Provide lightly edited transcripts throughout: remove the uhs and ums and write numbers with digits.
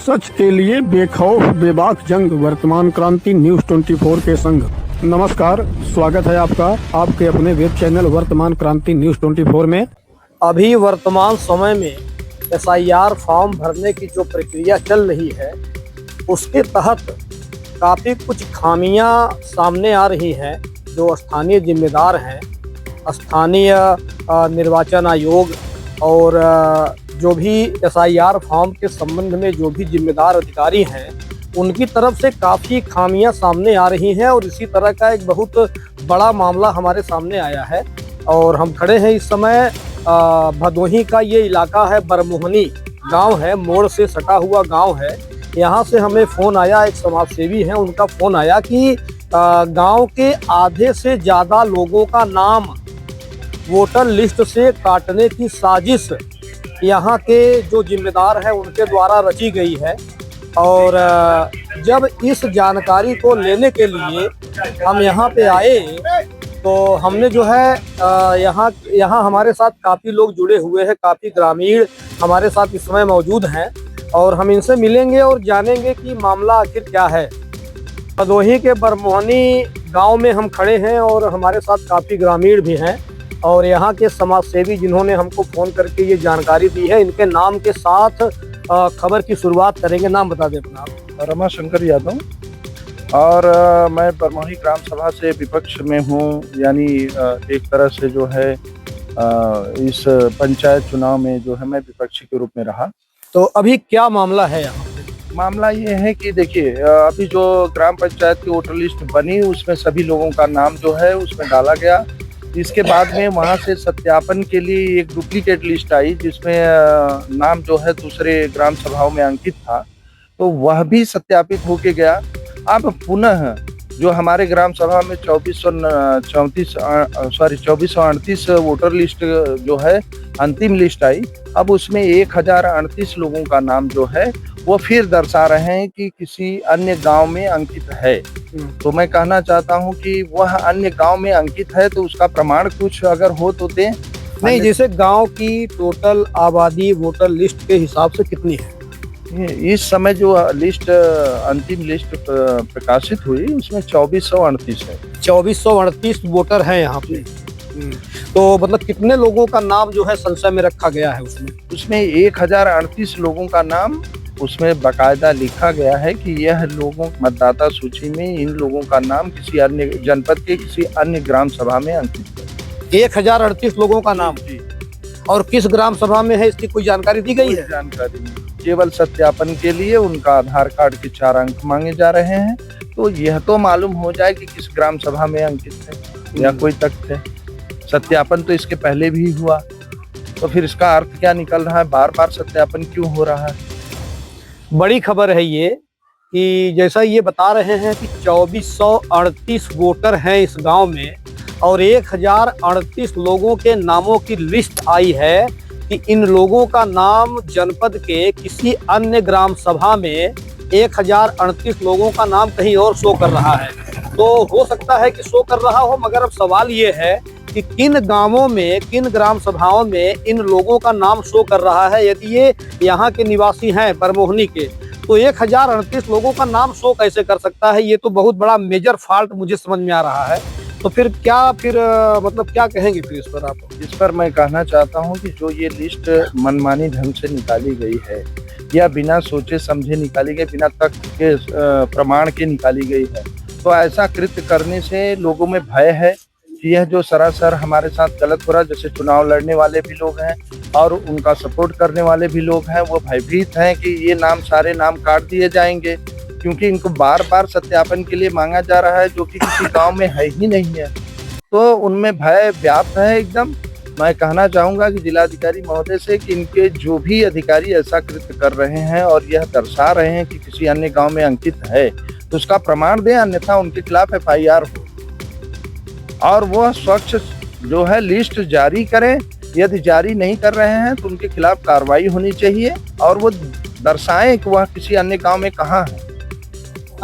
सच के लिए बेखौफ बेबाक जंग, वर्तमान क्रांति न्यूज 24 के संग। नमस्कार, स्वागत है आपका आपके अपने वेब चैनल वर्तमान क्रांति न्यूज 24 में। अभी वर्तमान समय में SIR फॉर्म भरने की जो प्रक्रिया चल रही है, उसके तहत काफ़ी कुछ खामियां सामने आ रही हैं। जो स्थानीय जिम्मेदार हैं, स्थानीय निर्वाचन आयोग और जो भी SIR फॉर्म के संबंध में जो भी जिम्मेदार अधिकारी हैं, उनकी तरफ से काफ़ी खामियां सामने आ रही हैं। और इसी तरह का एक बहुत बड़ा मामला हमारे सामने आया है और हम खड़े हैं इस समय भदोही का ये इलाका है, बरमोहनी गांव है, मोड़ से सटा हुआ गांव है। यहाँ से हमें फ़ोन आया, एक समाजसेवी हैं, उनका फ़ोन आया कि गांव के आधे से ज़्यादा लोगों का नाम वोटर लिस्ट से काटने की साजिश यहाँ के जो जिम्मेदार हैं उनके द्वारा रची गई है। और जब इस जानकारी को लेने के लिए हम यहाँ पे आए तो हमने जो है यहाँ हमारे साथ काफ़ी लोग जुड़े हुए हैं, काफ़ी ग्रामीण हमारे साथ इस समय मौजूद हैं और हम इनसे मिलेंगे और जानेंगे कि मामला आखिर क्या है। भदोही के बरमोहनी गांव में हम खड़े हैं और हमारे साथ काफ़ी ग्रामीण भी हैं और यहाँ के समाजसेवी जिन्होंने हमको फ़ोन करके ये जानकारी दी है, इनके नाम के साथ खबर की शुरुआत करेंगे। नाम बता दें अपना। रमाशंकर यादव, और मैं बरमोहनी ग्राम सभा से विपक्ष में हूँ, यानी एक तरह से जो है इस पंचायत चुनाव में जो है मैं विपक्षी के रूप में रहा। तो अभी क्या मामला है यहाँ? मामला ये है कि देखिए, अभी जो ग्राम पंचायत की वोटर लिस्ट बनी उसमें सभी लोगों का नाम जो है उसमें डाला गया। इसके बाद में वहाँ से सत्यापन के लिए एक डुप्लीकेट लिस्ट आई जिसमें नाम जो है दूसरे ग्राम सभाओं में अंकित था, तो वह भी सत्यापित होके गया। अब पुनः जो हमारे ग्राम सभा में 2438 वोटर लिस्ट जो है अंतिम लिस्ट आई, अब उसमें 1038 लोगों का नाम जो है वो फिर दर्शा रहे हैं कि किसी अन्य गांव में अंकित है। तो मैं कहना चाहता हूं कि वह अन्य गांव में अंकित है तो उसका प्रमाण कुछ अगर हो तो दें। नहीं, जैसे गांव की टोटल आबादी वोटर लिस्ट के हिसाब से कितनी है? इस समय जो लिस्ट अंतिम लिस्ट प्रकाशित हुई उसमें 2438 है। 2438 वोटर हैं यहाँ पे। तो मतलब कितने लोगों का नाम जो है संशय में रखा गया है? उसमें 1038 लोगों का नाम उसमें बाकायदा लिखा गया है कि यह लोगों मतदाता सूची में इन लोगों का नाम किसी अन्य जनपद के किसी अन्य ग्राम सभा में अंकित है। 1038 लोगों का नाम जी। और किस ग्राम सभा में है, इसकी कोई जानकारी दी गई है? जानकारी नहीं, केवल सत्यापन के लिए उनका आधार कार्ड के 4 अंक मांगे जा रहे हैं, तो यह तो मालूम हो जाए कि किस ग्राम सभा में अंकित है या कोई तथ्य है। सत्यापन तो इसके पहले भी हुआ, तो फिर इसका अर्थ क्या निकल रहा है? बार बार सत्यापन क्यों हो रहा है? बड़ी खबर है ये कि जैसा ये बता रहे हैं कि 2438 वोटर हैं इस गांव में और 1038 लोगों के नामों की लिस्ट आई है कि इन लोगों का नाम जनपद के किसी अन्य ग्राम सभा में 1038 लोगों का नाम कहीं और शो कर रहा है। तो हो सकता है कि शो कर रहा हो, मगर अब सवाल ये है कि किन गांवों में, किन ग्राम सभाओं में इन लोगों का नाम शो कर रहा है। यदि ये यहाँ के निवासी हैं बरमोहनी के, तो 1038 लोगों का नाम शो कैसे कर सकता है? ये तो बहुत बड़ा मेजर फॉल्ट मुझे समझ में आ रहा है। तो फिर मतलब क्या कहेंगे फिर इस पर आप? इस पर मैं कहना चाहता हूं कि जो ये लिस्ट मनमानी ढंग से निकाली गई है या बिना सोचे समझे निकाली गई, बिना तथ्य के प्रमाण के निकाली गई है, तो ऐसा कृत्य करने से लोगों में भय है कि यह जो सरासर हमारे साथ गलत हो रहा है। जैसे चुनाव लड़ने वाले भी लोग हैं और उनका सपोर्ट करने वाले भी लोग हैं, वो भयभीत हैं कि ये सारे नाम काट दिए जाएंगे, क्योंकि इनको बार बार सत्यापन के लिए मांगा जा रहा है जो कि किसी गांव में है ही नहीं है। तो उनमें भय व्याप्त है एकदम। मैं कहना चाहूँगा कि जिलाधिकारी महोदय से कि इनके जो भी अधिकारी ऐसा कृत्य कर रहे हैं और यह दर्शा रहे हैं कि किसी अन्य गाँव में अंकित है, तो उसका प्रमाण दें, अन्यथा उनके खिलाफ FIR हो और वह स्वच्छ जो है लिस्ट जारी करें। यदि जारी नहीं कर रहे हैं तो उनके खिलाफ कार्रवाई होनी चाहिए और वो दर्शाएं कि वह किसी अन्य गांव में कहाँ है।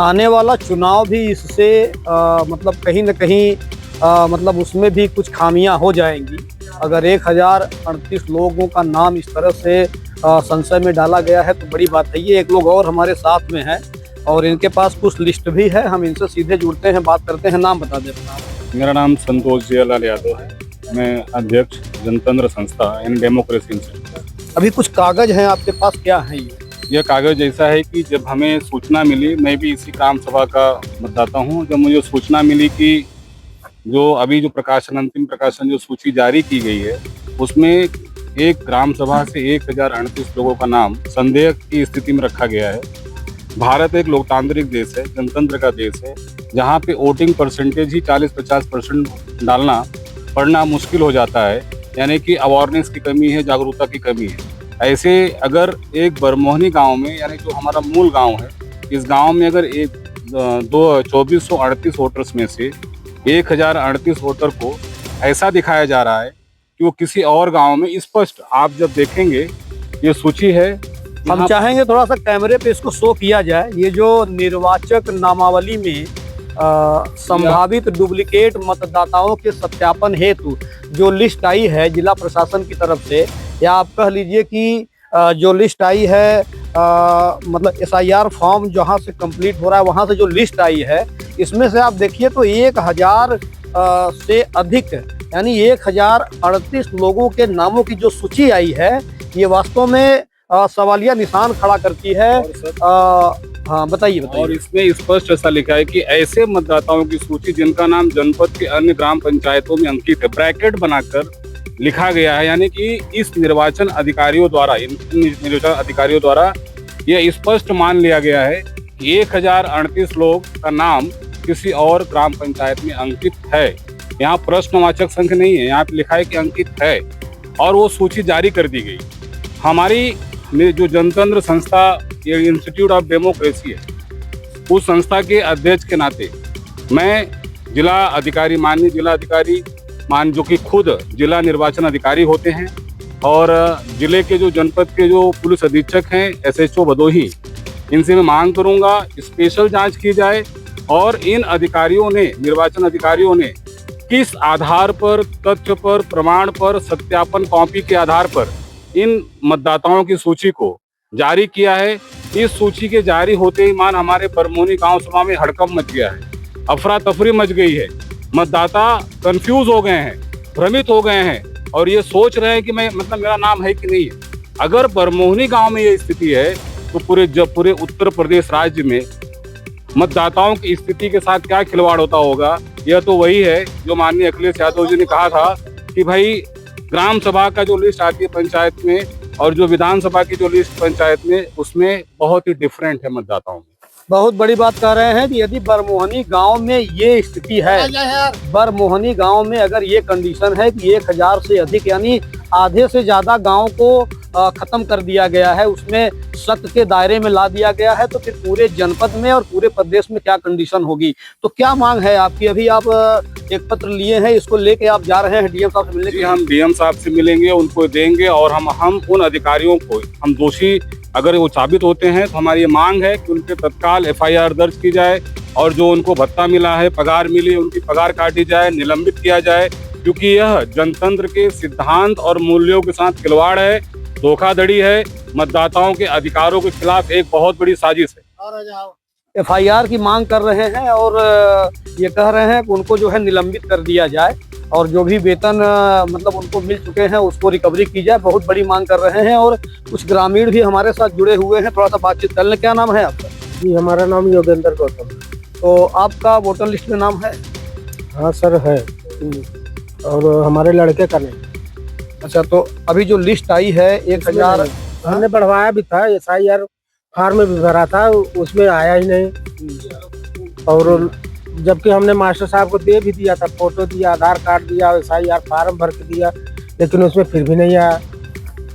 आने वाला चुनाव भी इससे मतलब कहीं न कहीं मतलब उसमें भी कुछ खामियां हो जाएंगी। अगर 1038 लोगों का नाम इस तरह से संशय में डाला गया है तो बड़ी बात है। ये एक लोग और हमारे साथ में है और इनके पास कुछ लिस्ट भी है, हम इनसे सीधे जुड़ते हैं, बात करते हैं। नाम बता दें अपना। मेरा नाम संतोष जियालाल यादव है। मैं अध्यक्ष जनतंत्र संस्था इन डेमोक्रेसी इंस्टीट्यूट। अभी कुछ कागज हैं आपके पास, क्या है ये? यह कागज ऐसा है कि जब हमें सूचना मिली, मैं भी इसी ग्राम सभा का मतदाता हूँ, जब मुझे सूचना मिली कि जो अभी जो प्रकाशन, अंतिम प्रकाशन जो सूची जारी की गई है, उसमें एक ग्राम सभा से 1038 लोगों का नाम संदेह की स्थिति में रखा गया है। भारत एक लोकतांत्रिक देश है, जनतंत्र का देश है, जहाँ पे वोटिंग परसेंटेज ही 40-50% डालना पढ़ना मुश्किल हो जाता है, यानी कि अवेयरनेस की कमी है, जागरूकता की कमी है। ऐसे अगर एक बरमोहनी गांव में, यानी जो हमारा मूल गांव है, इस गांव में अगर 2438 वोटर्स में से 1038 वोटर को ऐसा दिखाया जा रहा है कि वो किसी और गांव में स्पष्ट, आप जब देखेंगे ये सूची है। हम चाहेंगे थोड़ा सा कैमरे पे इसको शो किया जाए। ये जो निर्वाचक नामावली में संभावित डुप्लीकेट मतदाताओं के सत्यापन हेतु जो लिस्ट आई है जिला प्रशासन की तरफ से, या आप कह लीजिए कि जो लिस्ट आई है मतलब SIR फॉर्म जहां से कंप्लीट हो रहा है वहां से जो लिस्ट आई है, इसमें से आप देखिए तो 1000 से अधिक, यानी 1038 लोगों के नामों की जो सूची आई है, ये वास्तव में सवालिया निशान खड़ा करती है। हाँ बताइए। और इसमें स्पष्ट ऐसा लिखा है कि ऐसे मतदाताओं की सूची जिनका नाम जनपद के अन्य ग्राम पंचायतों में अंकित है, ब्रैकेट बनाकर लिखा गया है, यानी कि इस निर्वाचन अधिकारियों द्वारा, निर्वाचन अधिकारियों द्वारा यह स्पष्ट मान लिया गया है कि 1038 लोग का नाम किसी और ग्राम पंचायत में अंकित है। यहाँ प्रश्नवाचक संख्या नहीं है, यहाँ पे लिखा है कि अंकित है और वो सूची जारी कर दी गई। हमारी जो जनतंत्र संस्था, ये इंस्टीट्यूट ऑफ डेमोक्रेसी है, उस संस्था के अध्यक्ष के नाते मैं जिला अधिकारी, माननीय जिला अधिकारी जो कि खुद जिला निर्वाचन अधिकारी होते हैं, और जिले के जो जनपद के जो पुलिस अधीक्षक हैं, SHO भदोही, इनसे मैं मांग करूंगा स्पेशल जांच की जाए और इन अधिकारियों ने, निर्वाचन अधिकारियों ने किस आधार पर, तथ्य पर, प्रमाण पर, सत्यापन कॉपी के आधार पर इन मतदाताओं की सूची को जारी किया है। इस सूची के जारी होते ही मान हमारे बरमोहनी गांव सभा में हड़कंप मच गया है, अफरा तफरी मच गई है। मतदाता कंफ्यूज हो गए हैं, भ्रमित हो गए हैं और ये सोच रहे हैं कि मैं, मतलब मेरा नाम है कि नहीं है। अगर बरमोहनी गांव में ये स्थिति है तो पूरे उत्तर प्रदेश राज्य में मतदाताओं की स्थिति के साथ क्या खिलवाड़ होता होगा। यह तो वही है जो माननीय अखिलेश यादव जी ने कहा था कि भाई ग्राम सभा का जो लिस्ट आती है पंचायत में और जो विधानसभा की जो लिस्ट पंचायत में, उसमें बहुत ही डिफरेंट है मतदाताओं में। बहुत बड़ी बात कह रहे हैं कि यदि बरमोहनी गांव में ये स्थिति है, बरमोहनी गांव में अगर ये कंडीशन है कि 1000 से अधिक, यानी आधे से ज्यादा गांव को खत्म कर दिया गया है, उसमें शक के दायरे में ला दिया गया है, तो फिर पूरे जनपद में और पूरे प्रदेश में क्या कंडीशन होगी। तो क्या मांग है आपकी? अभी आप एक पत्र लिए हैं, इसको लेके आप जा रहे हैं डीएम साहब से मिलने के लिए? हम डीएम साहब से मिलेंगे, उनको देंगे और हम उन अधिकारियों को, हम दोषी अगर वो साबित होते हैं तो हमारी ये मांग है कि उनके तत्काल FIR दर्ज की जाए और जो उनको भत्ता मिला है, पगार मिली, उनकी पगार काटी जाए, निलंबित किया जाए, क्योंकि यह जनतंत्र के सिद्धांत और मूल्यों के साथ खिलवाड़ है, धोखाधड़ी है, मतदाताओं के अधिकारों के खिलाफ एक बहुत बड़ी साजिश है। FIR की मांग कर रहे हैं और ये कह रहे हैं कि उनको जो है निलंबित कर दिया जाए और जो भी वेतन मतलब उनको मिल चुके हैं उसको रिकवरी की जाए। बहुत बड़ी मांग कर रहे हैं और कुछ ग्रामीण भी हमारे साथ जुड़े हुए हैं, थोड़ा सा बातचीत कर लें। क्या नाम है आपका? जी, हमारा नाम योगेंद्र गौतम। तो आपका वोटर लिस्ट में नाम है? हाँ सर है, और हमारे लड़के का नहीं। अच्छा, तो अभी जो लिस्ट आई है 1000, हमने बढ़वाया भी था, SIR फार्म भी भरा था, उसमें आया ही नहीं। और जबकि हमने मास्टर साहब को दे भी दिया था, फोटो दिया, आधार कार्ड दिया, SIR फार्म भर के दिया, लेकिन उसमें फिर भी नहीं आया।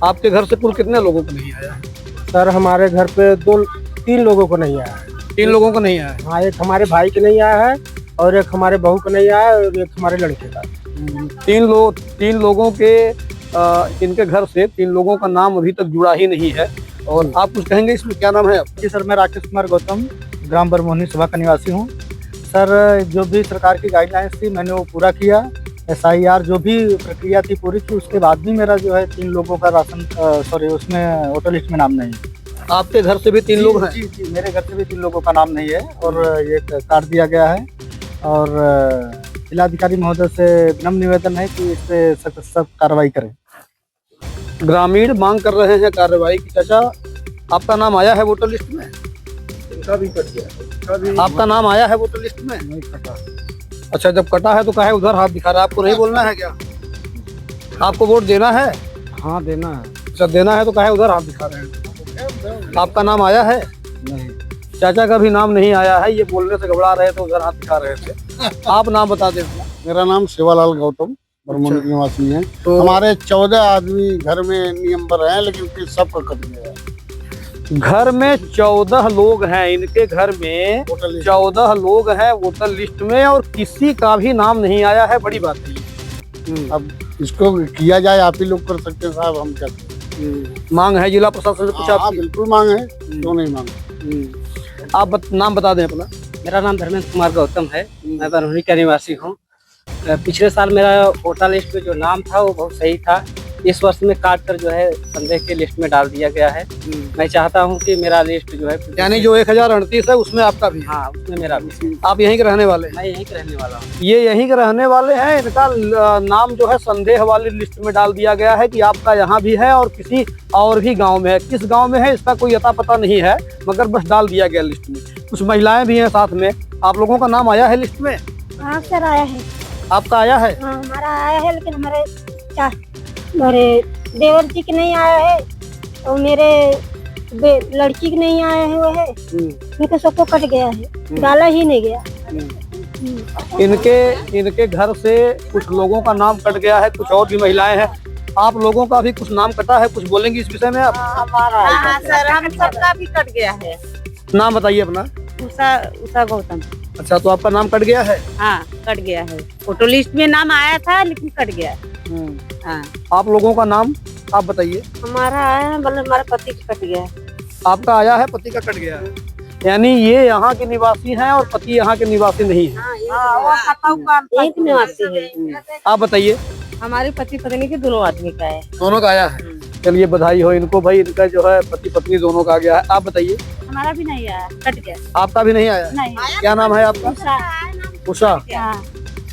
आपके घर से कुल कितने लोगों को नहीं आया? सर हमारे घर पे 2-3 लोगों को नहीं आया। 3 लोगों को नहीं आया? हाँ, एक हमारे भाई के नहीं आया है और एक हमारे बहू को नहीं आया और एक हमारे लड़के का। 3 लोगों के इनके घर से 3 लोगों का नाम अभी तक जुड़ा ही नहीं है। और आप कुछ कहेंगे इसमें? क्या नाम है आपका? जी सर, मैं राकेश कुमार गौतम, ग्राम बरमोहनी सभा का निवासी हूँ। सर जो भी सरकार की गाइडलाइंस थी मैंने वो पूरा किया SIR जो भी प्रक्रिया थी पूरी की, उसके बाद भी मेरा जो है 3 लोगों का राशन सॉरी उसमें वोटर लिस्ट में नाम नहीं है। आपके घर से भी 3 लोग हैं? जी जी, मेरे घर से भी 3 लोगों का नाम नहीं है और ये काट दिया गया है। और जिलाधिकारी महोदय से विनम्र निवेदन है कि इस पे सख्त कार्रवाई करें। ग्रामीण मांग कर रहे हैं कार्रवाई की। चाचा, आपका नाम आया है वोटर लिस्ट में? इनका भी कट गया। आपका नाम आया है वोटर लिस्ट में? नहीं कटा। अच्छा, जब कटा है तो काहे उधर हाथ दिखा रहा है? आपको नहीं बोलना है क्या? आपको वोट देना है? हाँ देना है। अच्छा, देना है तो काहे उधर हाथ दिखा रहे हैं? आपका नाम आया है? नहीं। चाचा का भी नाम नहीं आया है, ये बोलने से घबरा रहे थे, उधर हाथ दिखा रहे थे। आप नाम बता दें। मेरा नाम सेवालाल गौतम बरमोनी के निवासी है। तो हमारे 14 आदमी घर में नियम पर हैं, लेकिन फिर सबका कट गया है। घर में 14 लोग हैं, इनके घर में वोटर लिस्ट 14 लोग हैं वोटर लिस्ट में और किसी का भी नाम नहीं आया है। बड़ी बात है ये। अब इसको किया जाए, आप ही लोग कर सकते हैं साहब, हम क्या करें? मांग है जिला प्रशासन से कुछ हाँ, आपकी? बिल्कुल मांग है, क्यों नहीं मांग। आप नाम बता दें अपना। मेरा नाम धर्मेंद्र कुमार गौतम है। मैं बरौनी का निवासी हूँ। पिछले साल मेरा वोटर लिस्ट में जो नाम था वो बहुत सही था। इस वर्ष में काट कर जो है संदेह के लिस्ट में डाल दिया गया है। मैं चाहता हूँ कि मेरा लिस्ट जो है, यानी जो 1038 है उसमें आपका भी? हाँ, उसमें मेरा भी। आप यहीं के रहने वाले हैं? मैं यहीं का रहने वाला हूँ। ये यहीं के रहने वाले हैं। इनका नाम जो है संदेह वाली लिस्ट में डाल दिया गया है कि आपका यहाँ भी है और किसी और भी गांव में है। किस गांव में है इसका कोई अता पता नहीं है, मगर बस डाल दिया गया लिस्ट में। कुछ महिलाएं भी हैं साथ में। आप लोगों का नाम आया है लिस्ट में? हाँ सर, आया है। आपका आया है? हाँ, हमारा आया है, लेकिन हमारे देवर जी के नहीं आया है और मेरे लड़की के नहीं आया है। वो है उनके सबको कट गया है, डाला ही नहीं गया। इनके घर से कुछ लोगों का नाम कट गया है, कुछ और भी महिलाएं हैं। आप लोगों का भी कुछ नाम कटा है, कुछ बोलेंगे इस विषय में आप? हाँ सर, हम सबका भी कट गया है। नाम बताइए अपना। उषा गौतम। अच्छा, तो आपका नाम कट गया है? हाँ, कट गया है। फोटो लिस्ट में नाम आया था लेकिन कट गया। हाँ। आप लोगों का नाम आप बताइए। हमारा आया है, मतलब हमारे पति का कट गया है। आपका आया है, पति का कट गया है। यानी ये यहाँ के निवासी हैं और पति यहाँ के निवासी नहीं है। एक निवासी है। आप बताइए। हमारे पति पत्नी के दोनों आदमी का है। दोनों का आया है? चलिए बधाई हो इनको भाई, इनका जो है पति पत्नी दोनों का आ गया है। आप बताइए। हमारा भी नहीं आया, कट गया। आपका भी नहीं आया? नहीं। क्या नाम है आपका? उषा। हाँ।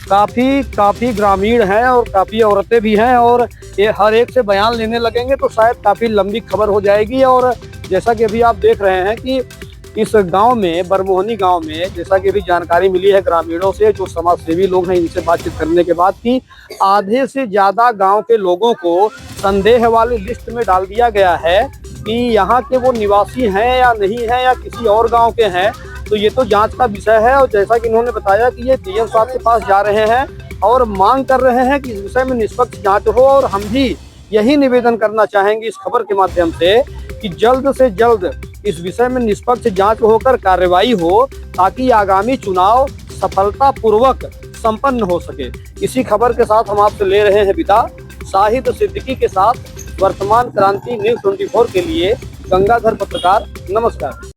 काफी ग्रामीण हैं और काफी औरतें भी हैं और ये हर एक से बयान लेने लगेंगे तो शायद काफी लंबी खबर हो जाएगी। और जैसा कि अभी आप देख रहे हैं कि इस गांव में, बरमोहनी गांव में, जैसा कि अभी जानकारी मिली है ग्रामीणों से, जो समाज सेवी लोग हैं, इनसे बातचीत करने के बाद कि आधे से ज्यादा गांव के लोगों को संदेह वाली लिस्ट में डाल दिया गया है कि यहाँ के वो निवासी हैं या नहीं है या किसी और गांव के हैं। तो ये तो जांच का विषय है। और जैसा कि इन्होंने बताया कि ये डीएम साहब के पास जा रहे हैं और मांग कर रहे हैं कि इस विषय में निष्पक्ष जांच हो। और हम भी यही निवेदन करना चाहेंगे इस खबर के माध्यम से कि जल्द से जल्द इस विषय में निष्पक्ष जांच होकर कार्रवाई हो, ताकि आगामी चुनाव सफलतापूर्वक संपन्न हो सके। इसी खबर के साथ हम आपसे ले रहे हैं विदा। शाहिद सिद्दीकी के साथ वर्तमान क्रांति न्यूज़ 24 के लिए गंगाधर पत्रकार। नमस्कार।